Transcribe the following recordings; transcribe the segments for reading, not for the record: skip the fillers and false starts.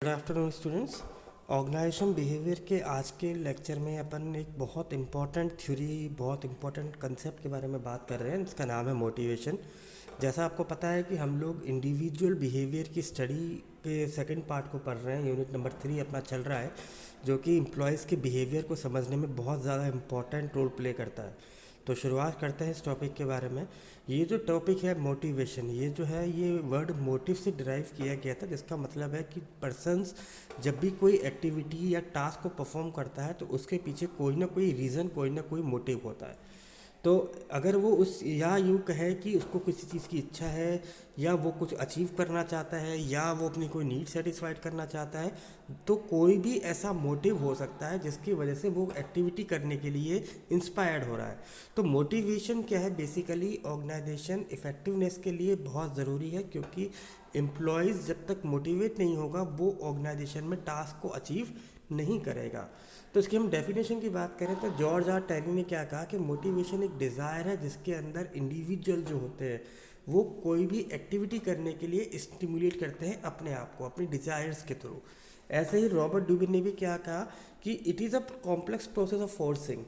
Good afternoon students. Organisation behaviour के आज के लेक्चर में अपन एक बहुत इम्पॉर्टेंट थ्योरी, बहुत इम्पॉर्टेंट कंसेप्ट के बारे में बात कर रहे हैं। इसका नाम है मोटिवेशन। जैसा आपको पता है कि हम लोग इंडिविजुअल बिहेवियर की स्टडी के सेकंड पार्ट को पढ़ रहे हैं। यूनिट नंबर 3 अपना चल रहा है, जो कि एम्प्लॉयज़ के बिहेवियर को समझने में बहुत ज़्यादा इम्पॉर्टेंट रोल प्ले करता है। तो शुरुआत करते हैं इस टॉपिक के बारे में। ये जो टॉपिक है मोटिवेशन, ये जो है ये वर्ड मोटिव से डिराइव किया गया था, जिसका मतलब है कि पर्सन्स जब भी कोई एक्टिविटी या टास्क को परफॉर्म करता है तो उसके पीछे कोई ना कोई रीज़न, कोई ना कोई मोटिव होता है। तो अगर वो उस या यूँ कहे कि उसको किसी चीज़ की इच्छा है, या वो कुछ अचीव करना चाहता है, या वो अपनी कोई नीड सेटिस्फाइड करना चाहता है, तो कोई भी ऐसा मोटिव हो सकता है जिसकी वजह से वो एक्टिविटी करने के लिए इंस्पायर्ड हो रहा है। तो मोटिवेशन क्या है, बेसिकली ऑर्गेनाइजेशन इफ़ेक्टिवनेस के लिए बहुत ज़रूरी है, क्योंकि एम्प्लॉयज़ जब तक मोटिवेट नहीं होगा वो ऑर्गेनाइजेशन में टास्क को अचीव नहीं करेगा। तो इसकी हम डेफिनेशन की बात करें तो जॉर्ज आर टैनी ने क्या कहा कि मोटिवेशन एक डिज़ायर है जिसके अंदर इंडिविजुअल जो होते हैं वो कोई भी एक्टिविटी करने के लिए स्टिमुलेट करते हैं अपने आप को, अपनी डिज़ायर्स के थ्रू। ऐसे ही रॉबर्ट डुबिन ने भी क्या कहा कि it is a complex process of forcing.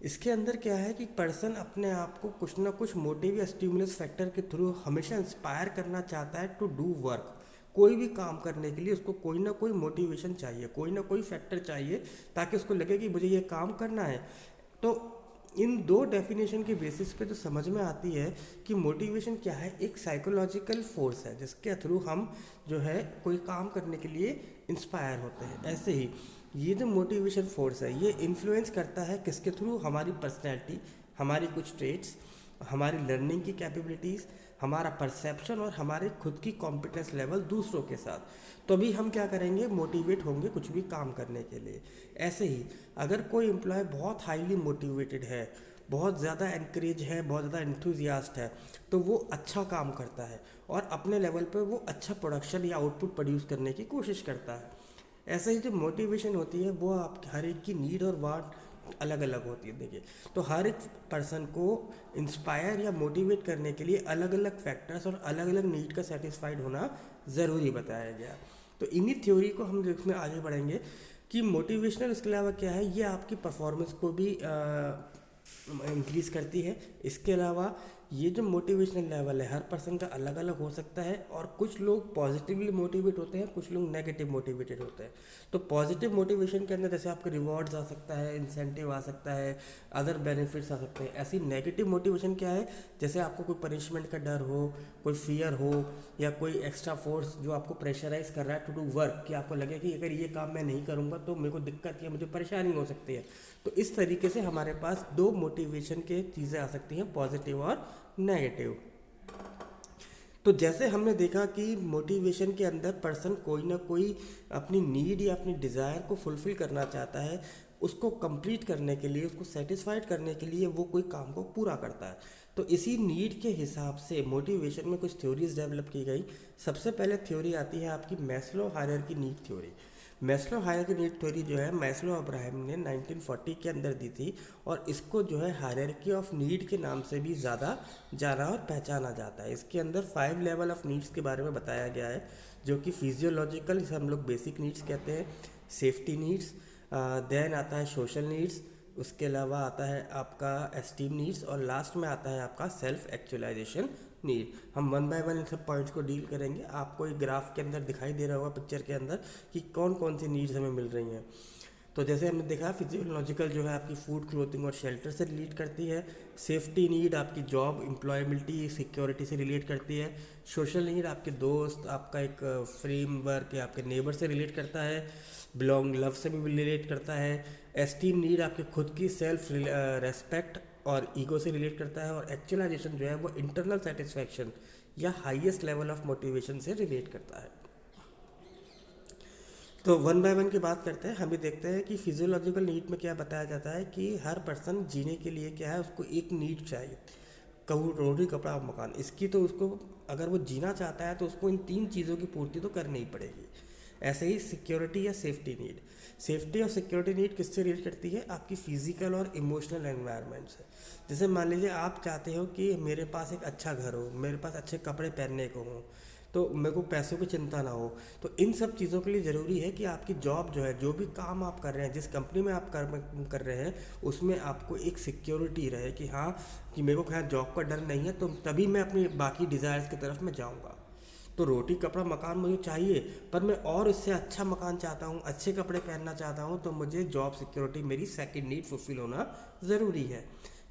इसके अंदर क्या है कि पर्सन अपने आप को कुछ ना कुछ मोटिव या स्टिमुलस फैक्टर के थ्रू हमेशा इंस्पायर करना चाहता है टू डू वर्क। कोई भी काम करने के लिए उसको कोई ना कोई मोटिवेशन चाहिए, कोई ना कोई फैक्टर चाहिए, ताकि उसको लगे कि मुझे ये काम करना है। तो इन दो डेफिनेशन के बेसिस पे तो समझ में आती है कि मोटिवेशन क्या है, एक साइकोलॉजिकल फोर्स है जिसके थ्रू हम जो है कोई काम करने के लिए इंस्पायर होते हैं। ऐसे ही ये जो मोटिवेशन फोर्स है ये इन्फ्लुएंस करता है किसके थ्रू, हमारी पर्सनैलिटी, हमारी कुछ ट्रेट्स, हमारी लर्निंग की कैपेबिलिटीज़, हमारा परसेप्शन और हमारे खुद की कॉम्पिटेंस लेवल दूसरों के साथ। तो अभी हम क्या करेंगे, मोटिवेट होंगे कुछ भी काम करने के लिए। ऐसे ही अगर कोई एम्प्लॉय बहुत हाईली मोटिवेटेड है, बहुत ज़्यादा एनकरेज है, बहुत ज़्यादा इंथुजियास्ट है, तो वो अच्छा काम करता है और अपने लेवल पर वो अच्छा प्रोडक्शन या आउटपुट प्रोड्यूस करने की कोशिश करता है। ऐसे ही जो मोटिवेशन होती है वो आप हर एक की नीड और वांट अलग अलग होती है। देखिए, तो हर एक पर्सन को इंस्पायर या मोटिवेट करने के लिए अलग अलग फैक्टर्स और अलग अलग नीड का सेटिस्फाइड होना ज़रूरी बताया गया। तो इन्हीं थ्योरी को हम देखने आगे बढ़ेंगे कि मोटिवेशनल इसके अलावा क्या है, ये आपकी परफॉर्मेंस को भी इंक्रीज करती है। इसके अलावा ये जो मोटिवेशनल लेवल है हर पर्सन का अलग अलग हो सकता है, और कुछ लोग पॉजिटिवली मोटिवेट होते हैं, कुछ लोग नेगेटिव मोटिवेटेड होते हैं। तो पॉजिटिव मोटिवेशन के अंदर जैसे आपके रिवॉर्ड्स आ सकता है, इंसेंटिव आ सकता है, अदर बेनिफिट्स आ सकते हैं। ऐसी नेगेटिव मोटिवेशन क्या है, जैसे आपको कोई पनिशमेंट का डर हो, कोई फियर हो, या कोई एक्स्ट्रा फोर्स जो आपको प्रेशराइज कर रहा है टू डू वर्क, कि आपको लगे कि अगर ये काम मैं नहीं करूँगा तो मेरे को दिक्कत या मुझे परेशानी हो सकती है। तो इस तरीके से हमारे पास दो मोटिवेशन के चीज़ें आ सकती हैं, पॉजिटिव और नेगेटिव। तो जैसे हमने देखा कि मोटिवेशन के अंदर पर्सन कोई ना कोई अपनी नीड या अपनी डिज़ायर को फुलफ़िल करना चाहता है, उसको कंप्लीट करने के लिए, उसको सेटिस्फाइड करने के लिए वो कोई काम को पूरा करता है। तो इसी नीड के हिसाब से मोटिवेशन में कुछ थ्योरीज डेवलप की गई। सबसे पहले थ्योरी आती है आपकी Maslow hierarchy need theory. Maslow hierarchy need theory जो है मैस्लो अब्राहम ने 1940 के अंदर दी थी, और इसको जो है हायरार्की ऑफ नीड के नाम से भी ज़्यादा जाना और पहचाना जाता है। इसके अंदर 5 लेवल ऑफ नीड्स के बारे में बताया गया है, जो कि फिजियोलॉजिकल, इसे हम लोग बेसिक नीड्स कहते हैं, सेफ्टी नीड्स, देन आता है सोशल नीड्स, उसके अलावा आता है आपका एस्टीम नीड्स, और लास्ट में आता है आपका सेल्फ एक्चुअलाइजेशन नीड। हम वन बाय वन इन सब पॉइंट्स को डील करेंगे। आपको एक ग्राफ के अंदर दिखाई दे रहा होगा, पिक्चर के अंदर, कि कौन कौन सी नीड्स हमें मिल रही हैं। तो जैसे हमने देखा, फिजियोलॉजिकल जो है आपकी फूड, क्लोथिंग और शेल्टर से रिलेट करती है। सेफ्टी नीड आपकी जॉब, एम्प्लॉयबिलिटी, सिक्योरिटी से रिलेट करती है। सोशल नीड आपके दोस्त, आपका एक फ्रेमवर्क या आपके नेबर से रिलेट करता है। बिलोंग, लव से भी रिलेट करता है। एस्टीम नीड आपके खुद की सेल्फ रेस्पेक्ट और ईगो से रिलेट करता है। और एक्चुअलाइजेशन जो है वो इंटरनल सेटिस्फैक्शन या हाईएस्ट लेवल ऑफ मोटिवेशन से रिलेट करता है। तो वन बाय वन की बात करते हैं। हम भी देखते हैं कि फिजियोलॉजिकल नीड में क्या बताया जाता है कि हर पर्सन जीने के लिए क्या है, उसको एक नीड चाहिए, कहूँ रोटी कपड़ा और मकान। इसकी तो उसको, अगर वो जीना चाहता है तो उसको इन तीन चीज़ों की पूर्ति तो करनी ही पड़ेगी। ऐसे ही सिक्योरिटी या सेफ्टी नीड, सेफ्टी और सिक्योरिटी नीड किससे रिलेट करती है, आपकी फिजिकल और इमोशनल एनवायरनमेंट से। जैसे मान लीजिए आप चाहते हो कि मेरे पास एक अच्छा घर हो, मेरे पास अच्छे कपड़े पहनने को हों, तो मेरे को पैसों की चिंता ना हो। तो इन सब चीज़ों के लिए ज़रूरी है कि आपकी जॉब जो है, जो भी काम आप कर रहे हैं, जिस कंपनी में आप कर रहे हैं, उसमें आपको एक सिक्योरिटी रहे कि हाँ, कि मेरे को कहाँ जॉब का डर नहीं है, तो तभी मैं अपनी बाकी डिज़ायर्स की तरफ मैं जाऊँगा। तो रोटी कपड़ा मकान मुझे चाहिए, पर मैं और इससे अच्छा मकान चाहता हूँ, अच्छे कपड़े पहनना चाहता हूँ, तो मुझे जॉब सिक्योरिटी मेरी सेकंड नीड फुलफिल होना ज़रूरी है।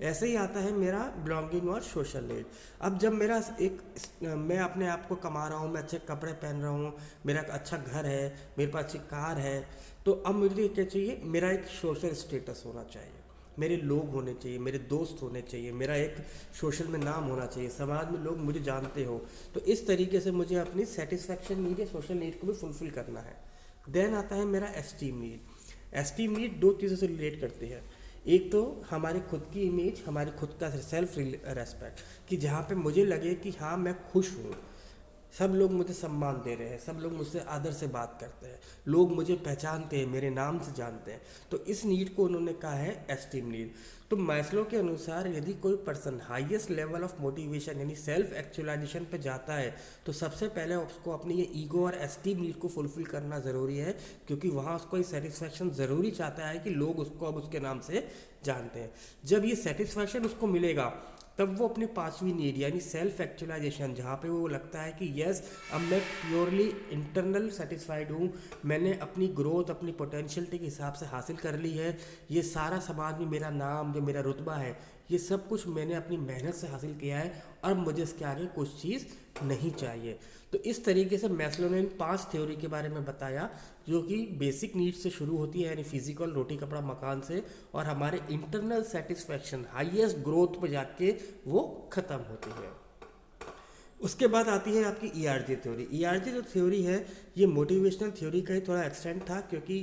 ऐसे ही आता है मेरा बिलोंगिंग और सोशल नीड। अब जब मेरा एक मैं अपने आप को कमा रहा हूँ, मैं अच्छे कपड़े पहन रहा हूँ, मेरा एक अच्छा घर है, मेरे पास अच्छी कार है, तो अब मुझे क्या चाहिए, मेरा एक सोशल स्टेटस होना चाहिए, मेरे लोग होने चाहिए, मेरे दोस्त होने चाहिए, मेरा एक सोशल में नाम होना चाहिए, समाज में लोग मुझे जानते हो। तो इस तरीके से मुझे अपनी सेटिस्फैक्शन नीड या सोशल नीड को भी फुलफिल करना है। देन आता है मेरा एस्टीम नीड। एस्टीम नीड दो चीज़ों से रिलेट करती है। एक तो हमारी खुद की इमेज, हमारी खुद का सेल्फ रेस्पेक्ट, कि जहाँ पे मुझे लगे कि हाँ मैं खुश हूँ, सब लोग मुझे सम्मान दे रहे हैं, सब लोग मुझसे आदर से बात करते हैं, लोग मुझे पहचानते हैं, मेरे नाम से जानते हैं। तो इस नीड को उन्होंने कहा है एस्टीम नीड। तो मैस्लो के अनुसार यदि कोई person highest level of motivation यानी सेल्फ एक्चुअलाइजेशन पे जाता है, तो सबसे पहले उसको अपनी ये ईगो और एस्टीम नीड को फुलफिल करना ज़रूरी है, क्योंकि वहाँ उसको ये सेटिस्फैक्शन ज़रूरी चाहता है कि लोग उसको अब उसके नाम से जानते हैं। जब ये सेटिस्फैक्शन उसको मिलेगा, तब वो अपनी पांचवी नीड यानी सेल्फ एक्चुअलाइजेशन, जहाँ पे वो लगता है कि यस, अब मैं प्योरली इंटरनल सेटिस्फाइड हूँ, मैंने अपनी ग्रोथ अपनी पोटेंशियलिटी के हिसाब से हासिल कर ली है, ये सारा समाज में मेरा नाम, जो मेरा रुतबा है, ये सब कुछ मैंने अपनी मेहनत से हासिल किया है, अब मुझे इसके आगे कुछ चीज़ नहीं चाहिए। तो इस तरीके से मैस्लो ने इन 5 थ्योरी के बारे में बताया, जो कि बेसिक नीड से शुरू होती है, यानी फिजिकल रोटी कपड़ा मकान से, और हमारे इंटरनल सेटिस्फैक्शन हाईएस्ट ग्रोथ पे जाके वो ख़त्म होती है। उसके बाद आती है आपकी ईआरजी थ्योरी। ईआरजी जो थ्योरी है, ये मोटिवेशनल थ्योरी का ही थोड़ा एक्सटेंड था, क्योंकि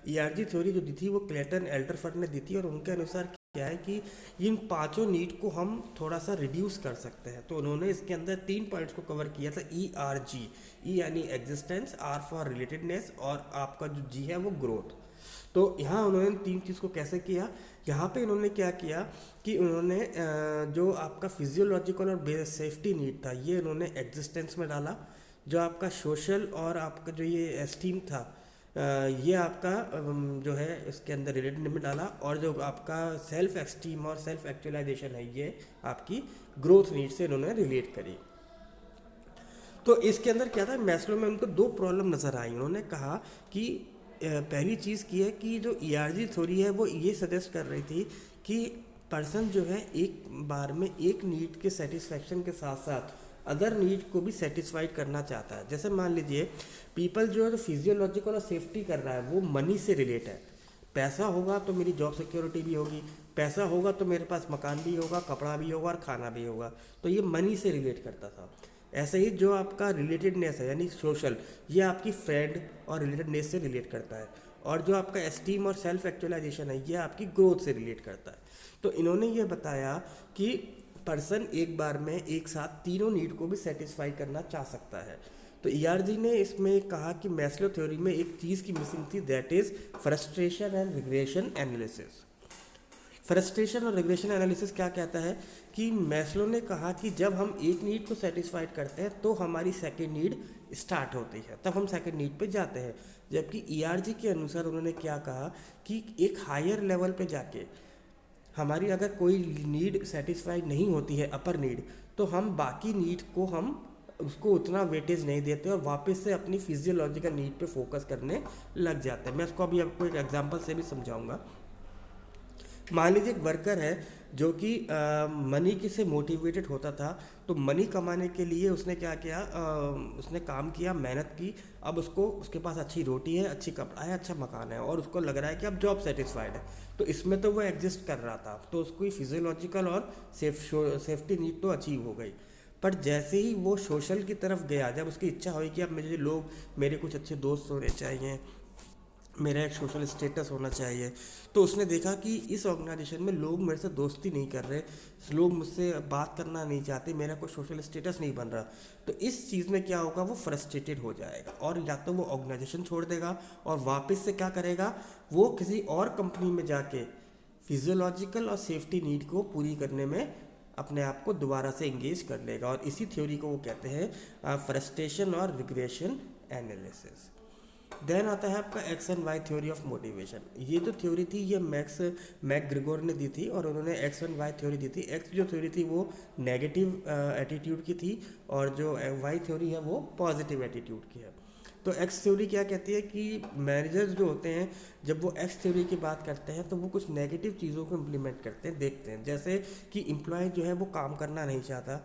ईआरजी थ्योरी जो दी थी वो क्लेटन एल्डरफर्ड ने दी थी, और उनके अनुसार क्या है कि इन पांचों नीड को हम थोड़ा सा रिड्यूस कर सकते हैं। तो उन्होंने इसके अंदर 3 पॉइंट्स को कवर किया था। ई आर जी, ई यानी एग्जिस्टेंस, आर फॉर रिलेटेडनेस, और आपका जो जी है वो ग्रोथ। तो यहाँ उन्होंने 3 चीज़ को कैसे किया, यहाँ पे इन्होंने क्या किया कि उन्होंने जो आपका फिजियोलॉजिकल और सेफ्टी नीड था, ये उन्होंने एग्जिस्टेंस में डाला। जो आपका सोशल और आपका जो ये एस्टीम था, ये आपका जो है इसके अंदर रिलेटेड में डाला, और जो आपका सेल्फ एस्टीम और सेल्फ एक्चुअलाइजेशन है, ये आपकी ग्रोथ नीड से इन्होंने रिलेट करी। तो इसके अंदर क्या था, मैस्लो में उनको 2 प्रॉब्लम नज़र आई। उन्होंने कहा कि पहली चीज़ की है कि जो ईआरजी थ्योरी है वो ये सजेस्ट कर रही थी कि पर्सन जो है एक बार में एक नीड के सेटिस्फैक्शन के साथ साथ अदर नीड को भी सेटिस्फाइड करना चाहता है। जैसे मान लीजिए पीपल जो है जो फिजियोलॉजिकल और सेफ्टी कर रहा है वो मनी से रिलेट है। पैसा होगा तो मेरी जॉब सिक्योरिटी भी होगी, पैसा होगा तो मेरे पास मकान भी होगा, कपड़ा भी होगा और खाना भी होगा। तो ये मनी से रिलेट करता था। ऐसे ही जो आपका रिलेटेडनेस है यानी सोशल, ये आपकी फ्रेंड और रिलेटेडनेस से रिलेट करता है, और जो आपका एस्टीम और सेल्फ एक्चुअलाइजेशन है, ये आपकी ग्रोथ से रिलेट करता है। तो इन्होंने ये बताया कि पर्सन एक बार में एक साथ तीनों नीड को भी सेटिस्फाई करना चाह सकता है। तो ईआरजी ने इसमें कहा कि मैस्लो थ्योरी में एक चीज़ की मिसिंग थी, that is frustration and regression analysis. Frustration और रिग्रेशन एनालिसिस क्या कहता है कि मैस्लो ने कहा कि जब हम एक नीड को सेटिस्फाइड करते हैं तो हमारी सेकंड नीड स्टार्ट होती है, तब हम सेकंड नीड पे जाते हैं। जबकि ईआरजी के अनुसार उन्होंने क्या कहा कि एक हायर लेवल पे जाके हमारी अगर कोई नीड सेटिस्फाइड नहीं होती है, अपर नीड, तो हम बाकी नीड को हम उसको उतना वेटेज नहीं देते और वापस से अपनी फिजियोलॉजिकल नीड पे फोकस करने लग जाते हैं। मैं इसको अभी आपको एक एग्जांपल से भी समझाऊंगा। मान लीजिए एक वर्कर है जो कि मनी की से मोटिवेटेड होता था, तो मनी कमाने के लिए उसने क्या किया, उसने काम किया, मेहनत की, अब उसको उसके पास अच्छी रोटी है, अच्छी कपड़ा है, अच्छा मकान है, और उसको लग रहा है कि अब जॉब सेटिस्फाइड है। तो इसमें तो वो एग्जिस्ट कर रहा था, तो उसको फिजियोलॉजिकल और सेफ्टी नीड तो अचीव हो गई। पर जैसे ही वो सोशल की तरफ गया, जब उसकी इच्छा हुई कि अब मुझे लोग, मेरे कुछ अच्छे दोस्त होने चाहिए, मेरा एक सोशल स्टेटस होना चाहिए, तो उसने देखा कि इस ऑर्गेनाइजेशन में लोग मेरे से दोस्ती नहीं कर रहे, लोग मुझसे बात करना नहीं चाहते, मेरा कोई सोशल स्टेटस नहीं बन रहा। तो इस चीज़ में क्या होगा, वो फ्रस्ट्रेटेड हो जाएगा और या तो वो ऑर्गेनाइजेशन छोड़ देगा और वापस से क्या करेगा, वो किसी और कंपनी में जाके फिजियोलॉजिकल और सेफ्टी नीड को पूरी करने में अपने आप को दोबारा से इंगेज कर लेगा। और इसी थ्योरी को वो कहते हैं फ्रस्ट्रेशन और रिग्रेशन एनालिसिस। देन आता है आपका X and Y theory of motivation. ये जो थ्योरी थी ये मैकग्रेगोर ने दी थी और उन्होंने एक्स एंड वाई थ्योरी दी थी। एक्स जो थ्योरी थी वो नेगेटिव एटीट्यूड की थी और जो वाई थ्योरी है वो पॉजिटिव एटीट्यूड की है। तो एक्स थ्योरी क्या कहती है कि मैनेजर्स जो होते हैं जब वो एक्स थ्योरी की बात करते हैं तो वो कुछ नेगेटिव चीज़ों को इम्प्लीमेंट करते हैं, देखते हैं, जैसे कि एम्प्लॉय जो है वो काम करना नहीं चाहता।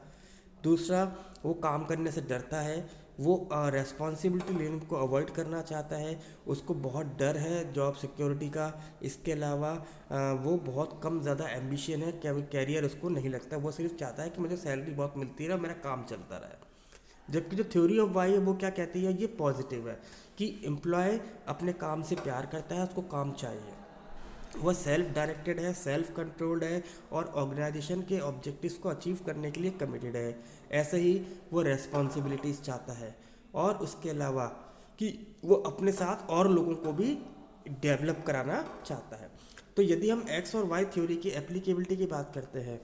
दूसरा, वो काम करने से डरता है, वो रेस्पॉन्सिबिलिटी लेने को अवॉइड करना चाहता है, उसको बहुत डर है जॉब सिक्योरिटी का। इसके अलावा वो बहुत कम ज़्यादा एम्बिशन है, कैरियर उसको नहीं लगता, वो सिर्फ चाहता है कि मुझे सैलरी बहुत मिलती रहे, मेरा काम चलता रहे। जबकि जो थ्योरी ऑफ वाई है वो क्या कहती है, ये पॉजिटिव है कि एम्प्लॉय अपने काम से प्यार करता है, उसको काम चाहिए, वह सेल्फ डायरेक्टेड है, सेल्फ कंट्रोल्ड है और ऑर्गेनाइजेशन के ऑब्जेक्टिव्स को अचीव करने के लिए कमिटेड है। ऐसे ही वो रेस्पॉन्सिबिलिटीज़ चाहता है और उसके अलावा कि वो अपने साथ और लोगों को भी डेवलप कराना चाहता है। तो यदि हम एक्स और वाई थ्योरी की एप्लीकेबिलिटी की बात करते हैं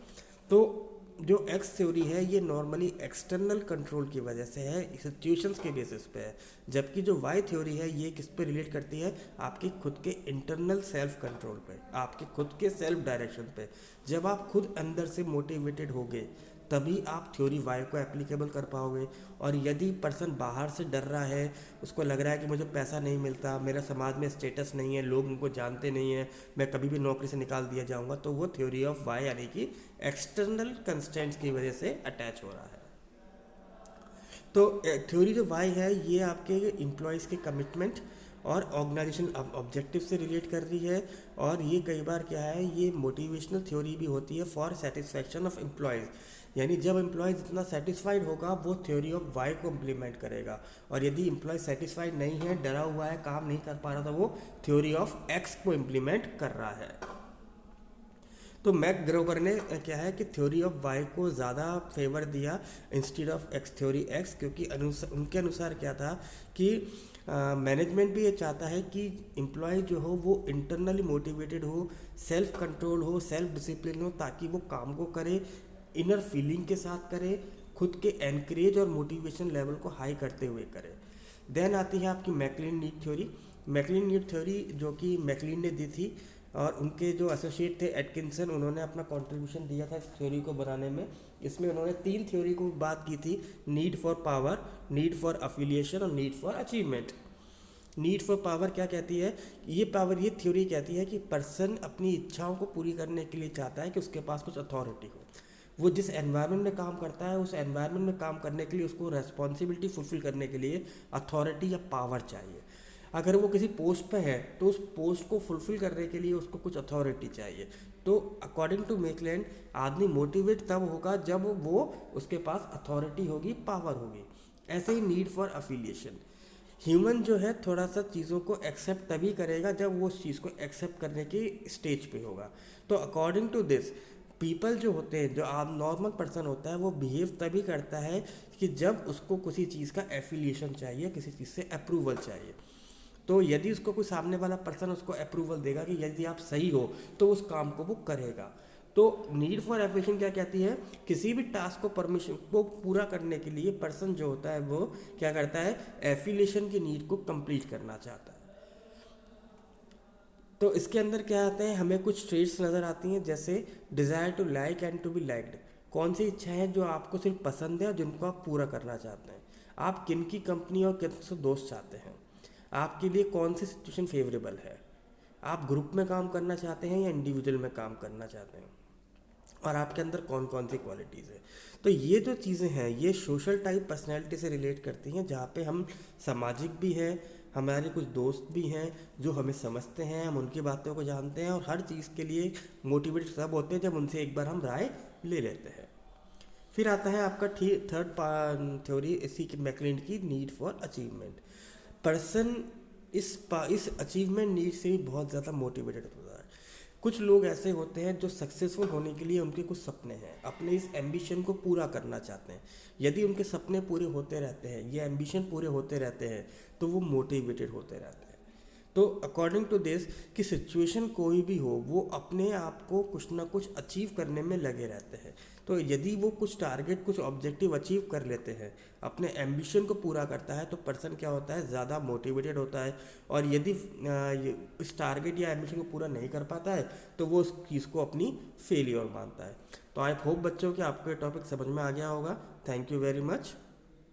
तो जो एक्स थ्योरी है ये नॉर्मली एक्सटर्नल कंट्रोल की वजह से है, सिचुएशंस के बेसिस पे है। जबकि जो वाई थ्योरी है ये किस पे रिलेट करती है, आपकी खुद के इंटरनल सेल्फ कंट्रोल पे, आपके खुद के सेल्फ डायरेक्शन पे। जब आप खुद अंदर से मोटिवेटेड होगे तभी आप थ्योरी वाई को एप्लीकेबल कर पाओगे। और यदि पर्सन बाहर से डर रहा है, उसको लग रहा है कि मुझे पैसा नहीं मिलता, मेरा समाज में स्टेटस नहीं है, लोग उनको जानते नहीं हैं, मैं कभी भी नौकरी से निकाल दिया जाऊंगा, तो वो थ्योरी ऑफ वाई यानी कि एक्सटर्नल कंस्ट्रेंट्स की वजह से अटैच हो रहा है। तो थ्योरी जो वाई है ये आपके एम्प्लॉयज़ के कमिटमेंट और ऑर्गेनाइजेशन ऑब्जेक्टिव से रिलेट कर रही है। और ये कई बार क्या है, ये मोटिवेशनल थ्योरी भी होती है फॉर सेटिस्फैक्शन ऑफ एम्प्लॉयज़, यानी जब एम्प्लॉय जितना सेटिस्फाइड होगा वो थ्योरी ऑफ वाई को इम्प्लीमेंट करेगा। और यदि एम्प्लॉय सेटिस्फाइड नहीं है, डरा हुआ है, काम नहीं कर पा रहा, तो वो थ्योरी ऑफ एक्स को इम्प्लीमेंट कर रहा है। तो मैक ग्रोवर ने क्या है कि थ्योरी ऑफ वाई को ज़्यादा फेवर दिया instead of x theory x, क्योंकि उनके अनुसार क्या था कि मैनेजमेंट भी ये चाहता है कि एम्प्लॉय जो हो वो इंटरनली मोटिवेटेड हो, सेल्फ कंट्रोल हो, सेल्फ डिसिप्लिन हो, ताकि वो काम को करे, इनर फीलिंग के साथ करे, खुद के एनकरेज और मोटिवेशन लेवल को हाई करते हुए करे। देन आती है आपकी McLean need theory. McLean need theory जो कि मैकलिन ने दी थी और उनके जो एसोसिएट थे एटकिंसन, उन्होंने अपना कंट्रीब्यूशन दिया था इस थ्योरी को बनाने में। इसमें उन्होंने 3 थ्योरी को बात की थी, need for power, need for affiliation और need for achievement. Need for power क्या कहती है, ये थ्योरी कहती है कि पर्सन अपनी इच्छाओं को पूरी करने के लिए चाहता है कि उसके पास कुछ अथॉरिटी हो। वो जिस एनवायरनमेंट में काम करता है उस एनवायरनमेंट में काम करने के लिए उसको रेस्पॉन्सिबिलिटी फुलफिल करने के लिए अथॉरिटी या पावर चाहिए। अगर वो किसी पोस्ट पे है तो उस पोस्ट को फुलफिल करने के लिए उसको कुछ अथॉरिटी चाहिए। तो अकॉर्डिंग टू मेकलैंड आदमी मोटिवेट तब होगा जब वो उसके पास अथॉरिटी होगी, पावर होगी। ऐसे ही नीड फॉर अफिलिएशन, ह्यूमन जो है थोड़ा सा चीज़ों को एक्सेप्ट तभी करेगा जब वो उस चीज़ को एक्सेप्ट करने की स्टेज पे होगा। तो अकॉर्डिंग टू दिस पीपल जो होते हैं, जो आप नॉर्मल पर्सन होता है वो बिहेव तभी करता है कि जब उसको किसी चीज़ का एफिलिएशन चाहिए, किसी चीज़ से अप्रूवल चाहिए। तो यदि उसको कोई सामने वाला पर्सन उसको अप्रूवल देगा कि यदि आप सही हो तो उस काम को वो करेगा। तो नीड फॉर एफिलिएशन क्या कहती है, किसी भी टास्क को परमिशन को पूरा करने के लिए पर्सन जो होता है वो क्या करता है, एफिलिएशन की नीड को कंप्लीट करना चाहता है। तो इसके अंदर क्या आता है, हमें कुछ ट्रेड्स नज़र आती हैं, जैसे desire to like and to be liked. कौन सी इच्छाएं हैं जो आपको सिर्फ पसंद है और जिनको आप पूरा करना चाहते हैं, आप किन की कंपनी और किन से दोस्त चाहते हैं, आपके लिए कौन सी सिचुएशन फेवरेबल है, आप ग्रुप में काम करना चाहते हैं या इंडिविजुअल में काम करना चाहते हैं, और आपके अंदर कौन कौन सी क्वालिटीज़ है। तो ये जो चीज़ें हैं ये सोशल टाइप पर्सनैलिटी से रिलेट करती हैं, जहाँ पे हम सामाजिक भी हैं, हमारे कुछ दोस्त भी हैं जो हमें समझते हैं, हम उनकी बातों को जानते हैं और हर चीज़ के लिए मोटिवेटेड तब होते हैं जब उनसे एक बार हम राय ले लेते हैं। फिर आता है आपका थर्ड थ्योरी इसी की मैकलिन की, नीड फॉर अचीवमेंट। पर्सन इस अचीवमेंट नीड से भी बहुत ज़्यादा मोटिवेटेड होता है। कुछ लोग ऐसे होते हैं जो सक्सेसफुल होने के लिए उनके कुछ सपने हैं, अपने इस एम्बिशन को पूरा करना चाहते हैं। यदि उनके सपने पूरे होते रहते हैं, ये एम्बिशन पूरे होते रहते हैं, तो वो मोटिवेटेड होते रहते हैं। तो अकॉर्डिंग टू दिस कि सिचुएशन कोई भी हो वो अपने आप को कुछ ना कुछ अचीव करने में लगे रहते हैं। तो यदि वो कुछ टारगेट कुछ ऑब्जेक्टिव अचीव कर लेते हैं, अपने एम्बिशन को पूरा करता है, तो पर्सन क्या होता है, ज़्यादा मोटिवेटेड होता है। और यदि इस टारगेट या एम्बिशन को पूरा नहीं कर पाता है तो वो उस चीज़ को अपनी फेलियर मानता है। तो आई होप बच्चों कि आपको ये टॉपिक समझ में आ गया होगा। Thank you very much.